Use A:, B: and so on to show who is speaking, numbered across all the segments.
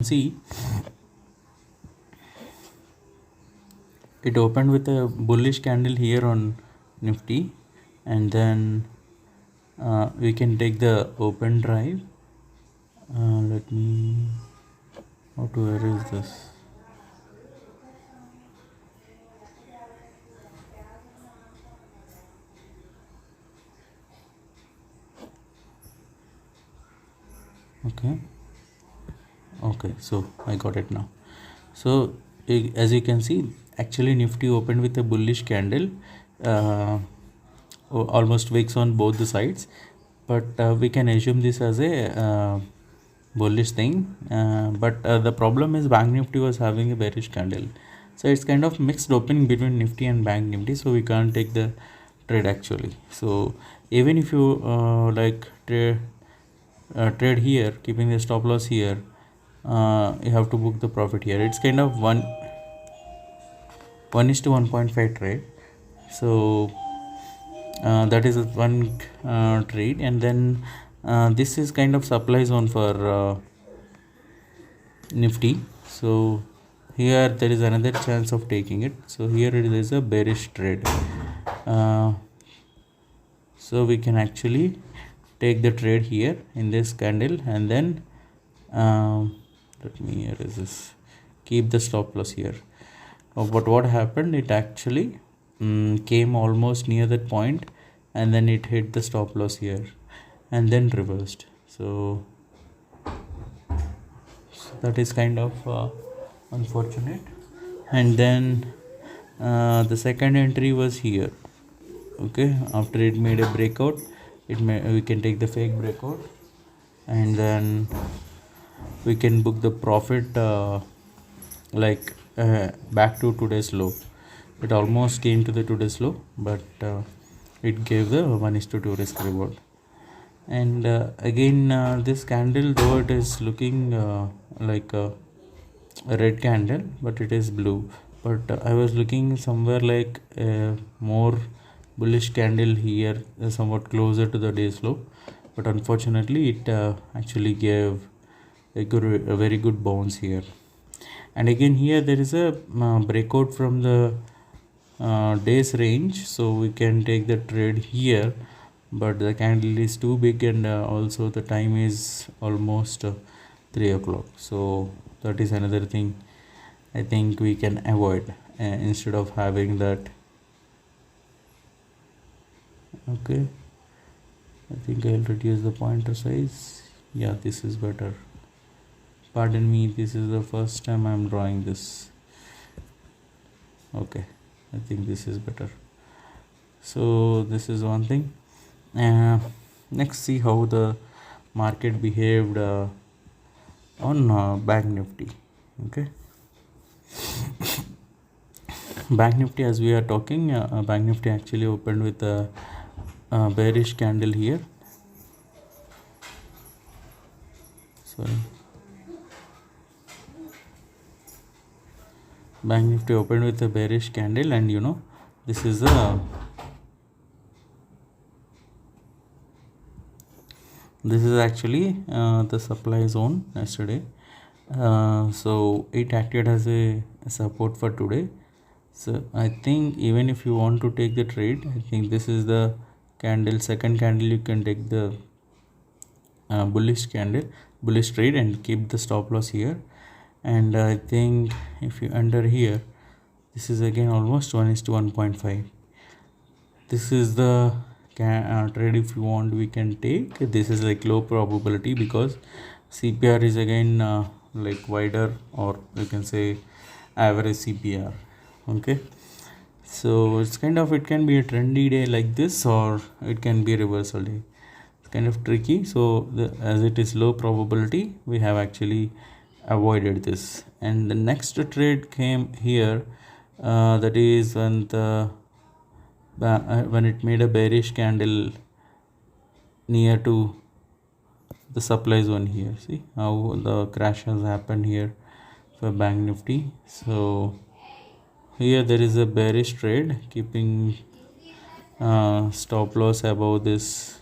A: See, it opened with a bullish candle here on Nifty, and then we can take the open drive. Let me, how to erase this. Okay, so I got it now. So as you can see, actually Nifty opened with a bullish candle, uh, almost wicks on both the sides, but we can assume this as a bullish thing. But the problem is Bank Nifty was having a bearish candle, so it's kind of mixed opening between Nifty and Bank Nifty, so we can't take the trade actually. So even if you trade here, keeping the stop loss here, you have to book the profit here. It's kind of 1:1.5 trade. So that is one trade, and then this is kind of supply zone for Nifty. So here there is another chance of taking it. So here it is a bearish trade. So we can actually take the trade here in this candle, and then let me erase this, keep the stop loss here. But what happened, it actually came almost near that point, and then it hit the stop loss here and then reversed. So that is kind of unfortunate. And then the second entry was here. Okay, after it made a breakout, we can take the fake breakout, and then we can book the profit back to today's low. It almost came to the today's low, but it gave the 1:2 risk reward. And again, this candle, though it is looking like a red candle, but it is blue. But I was looking somewhere like a more bullish candle here, somewhat closer to the day's low, but unfortunately it actually gave a very good bounce here. And again here there is a breakout from the days range, so we can take the trade here, but the candle is too big, and also the time is almost 3 o'clock. So that is another thing I think we can avoid instead of having that. Okay, I think I'll reduce the pointer size. Yeah, this is better. Pardon me, this is the first time I'm drawing this. Okay, I think this is better. So this is one thing. Next, see how the market behaved on Bank Nifty. Okay. Bank Nifty, as we are talking, Bank Nifty actually opened with a bearish candle here. Sorry. Bank Nifty opened with a bearish candle, and this is actually the supply zone yesterday. So it acted as a support for today. So I think even if you want to take the trade, I think this is the candle, second candle, you can take the bullish trade and keep the stop loss here. And I think if you enter here, this is again almost 1:1.5. This is the trade if you want we can take. This is like low probability because CPR is again like wider, or you can say average CPR. Okay, so it's kind of, it can be a trendy day like this, or it can be a reversal day. It's kind of tricky. So as it is low probability, we have actually avoided this. And the next trade came here, that is when it made a bearish candle near to the supply zone here. See how the crash has happened here for Bank Nifty. So here there is a bearish trade, keeping stop loss above this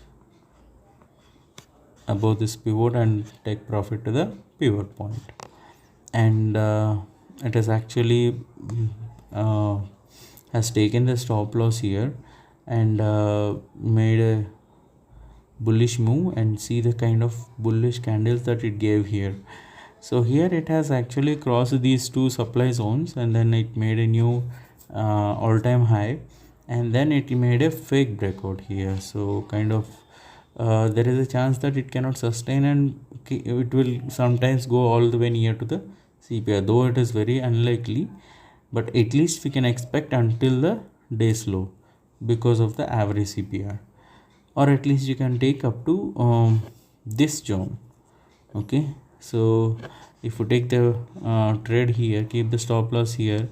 A: pivot, and take profit to the pivot point. and it has actually uh, has taken the stop loss here and made a bullish move, and see the kind of bullish candles that it gave here. So here it has actually crossed these two supply zones, and then it made a new all-time high, and then it made a fake breakout here. So kind of there is a chance that it cannot sustain, and it will sometimes go all the way near to the CPR, though it is very unlikely, but at least we can expect until the day's low because of the average CPR, or at least you can take up to this zone. Okay, so if you take the trade here, keep the stop loss here,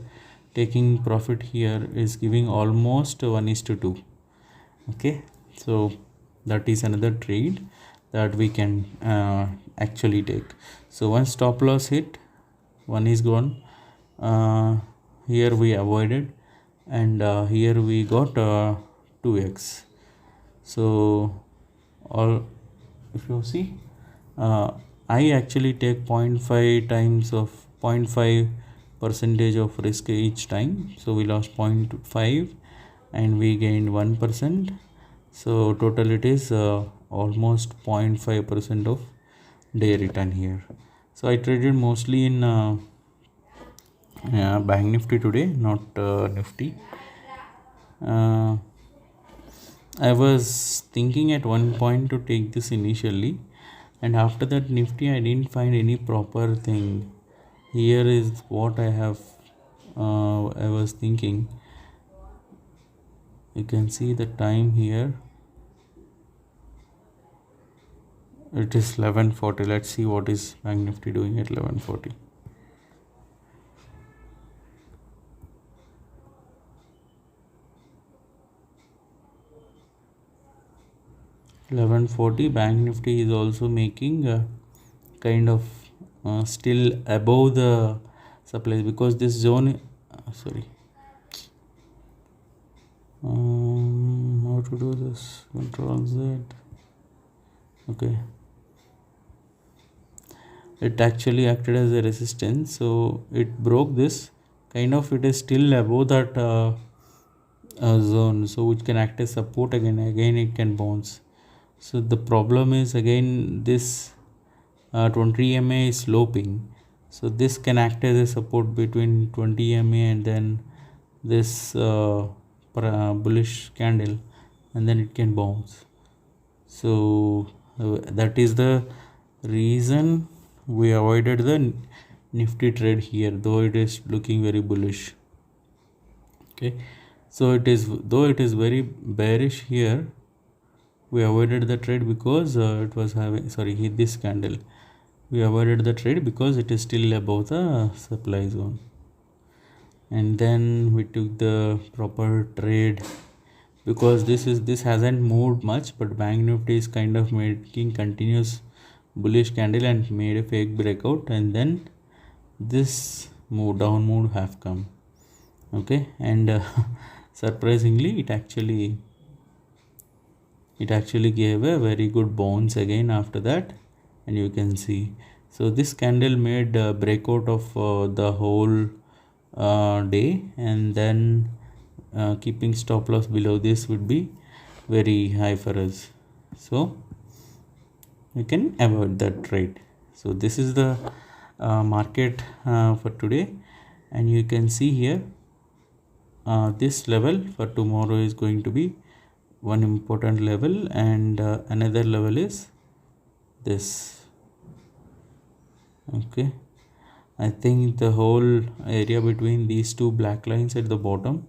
A: taking profit here is giving almost 1:2. Okay, so that is another trade that we can actually take. So once stop loss hit, one is gone. Here we avoided, and here we got 2x. So all, if you see, I actually take 0.5 times of 0.5 percentage of risk each time. So we lost 0.5 and we gained 1%. So total it is almost 0.5% of day return here. So I traded mostly in Bank Nifty today, not Nifty. I was thinking at one point to take this initially, and after that Nifty I didn't find any proper thing. Here is what I have I was thinking. You can see the time here, it is 11:40. Let's see what is Bank Nifty doing at 11:40. Bank Nifty is also making kind of still above the supplies, because this zone sorry, how to do this, Control Z. Okay, it actually acted as a resistance, so it broke this, kind of it is still above that zone, so which can act as support. Again it can bounce. So the problem is, again, this 20 MA is sloping, so this can act as a support between 20 MA and then this bullish candle, and then it can bounce. So that is the reason we avoided the Nifty trade here, though it is looking very bullish. Okay, so it is, though it is very bearish here, we avoided the trade because it was having, hit this candle. We avoided the trade because it is still above the supply zone, and then we took the proper trade because this hasn't moved much, but Bank Nifty is kind of making continuous bullish candle and made a fake breakout, and then this move, down move, have come. Okay, and surprisingly it actually gave a very good bounce again after that, and you can see, so this candle made a breakout of the whole day, and then keeping stop loss below this would be very high for us, so we can avoid that trade. So this is the market for today, and you can see here this level for tomorrow is going to be one important level, and another level is this. Okay, I think the whole area between these two black lines at the bottom,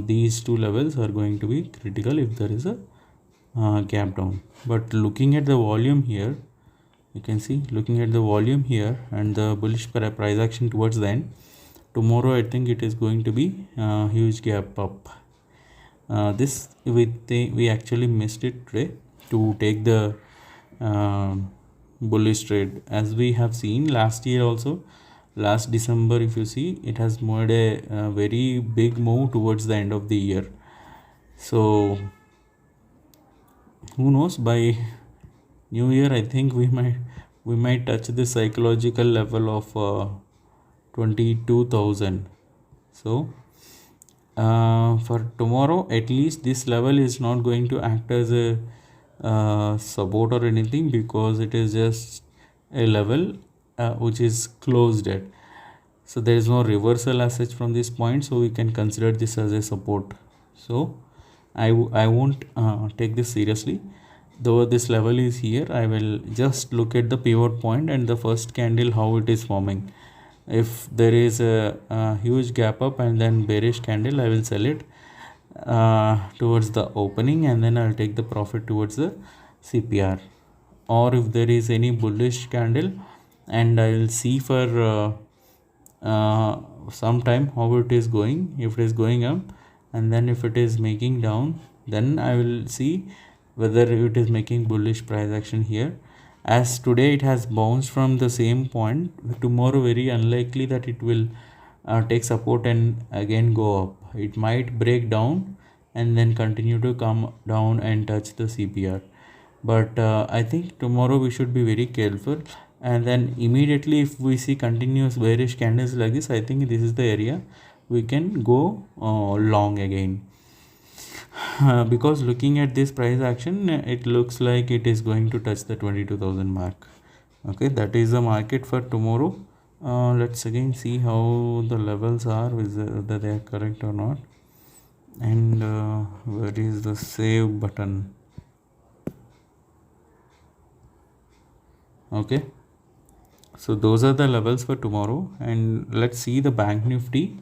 A: these two levels are going to be critical if there is a gap down. But looking at the volume here, you can see, looking at the volume here and the bullish price action towards the end, tomorrow I think it is going to be huge gap up. This we actually missed it today to take the bullish trade, as we have seen last year also. Last December, if you see, it has made a very big move towards the end of the year. So who knows, by New Year I think we we might touch the psychological level of 22,000. So for tomorrow, at least this level is not going to act as a support or anything, because it is just a level which is closed at. So there is no reversal as such from this point, so we can consider this as a support. So I won't take this seriously. Though this level is here, I will just look at the pivot point and the first candle, how it is forming. If there is a huge gap up and then bearish candle, I will sell it towards the opening, and then I'll take the profit towards the CPR. Or if there is any bullish candle, and I will see for some time how it is going. If it is going up, and then if it is making down, then I will see whether it is making bullish price action here. As today it has bounced from the same point, tomorrow very unlikely that it will take support and again go up. It might break down and then continue to come down and touch the CPR. But I think tomorrow we should be very careful, and then immediately if we see continuous bearish candles like this, I think this is the area we can go long again. Because looking at this price action, it looks like it is going to touch the 22,000 mark. Okay, that is the market for tomorrow. Let's again see how the levels are, whether they are correct or not. And where is the save button? Okay, so those are the levels for tomorrow. And let's see the Bank Nifty.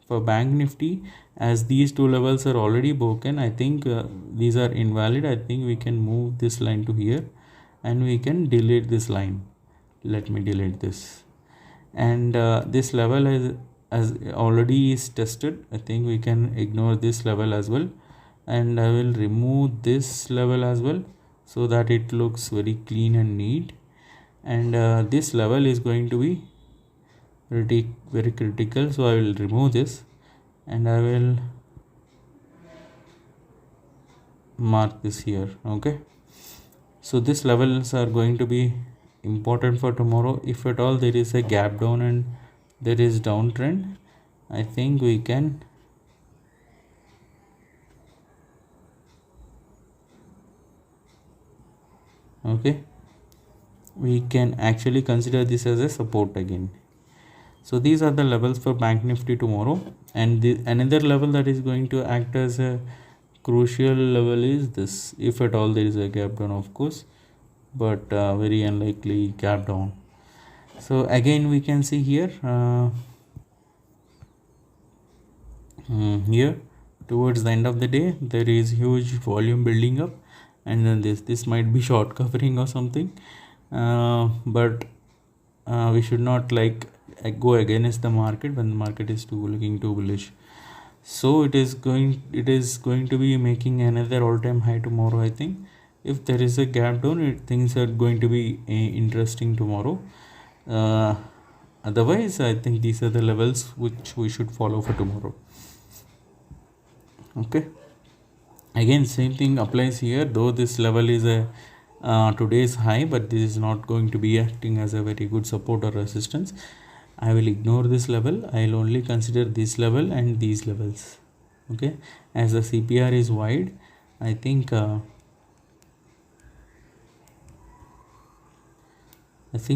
A: For Bank Nifty, as these two levels are already broken, I think these are invalid. I think we can move this line to here, and we can delete this line. Let me delete this. And this level as already is tested. I think we can ignore this level as well, and I will remove this level as well, so that it looks very clean and neat. And this level is going to be very critical, so I will remove this, and I will mark this here. Okay, so these levels are going to be important for tomorrow. If at all there is a gap down and there is downtrend, I think we can we can actually consider this as a support again. So these are the levels for Bank Nifty tomorrow. And another level that is going to act as a crucial level is this, if at all there is a gap down, of course, but very unlikely gap down. So again we can see here here towards the end of the day there is huge volume building up, and then this might be short covering or something, but we should not go against the market when the market is looking too bullish. So it is going to be making another all-time high tomorrow. I think if there is a gap down, things are going to be interesting tomorrow. Otherwise, I think these are the levels which we should follow for tomorrow. Okay, again same thing applies here, though this level is a today's high, but this is not going to be acting as a very good support or resistance. I will ignore this level. I will only consider this level and these levels. Okay, as the CPR is wide, I think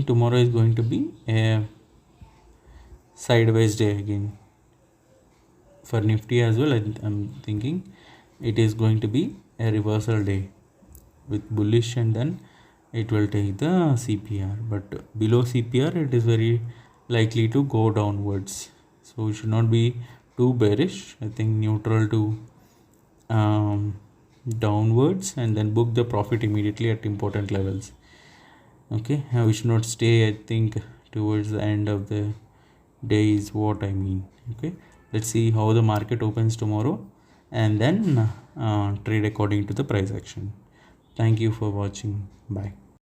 A: tomorrow is going to be a sideways day again for Nifty as well. I'm thinking it is going to be a reversal day with bullish, and then it will take the CPR, but below CPR it is very likely to go downwards. So we should not be too bearish. I think neutral to downwards, and then book the profit immediately at important levels. Okay, we should not stay, I think, towards the end of the day is what I mean. Okay, let's see how the market opens tomorrow, and then trade according to the price action. Thank you for watching. Bye.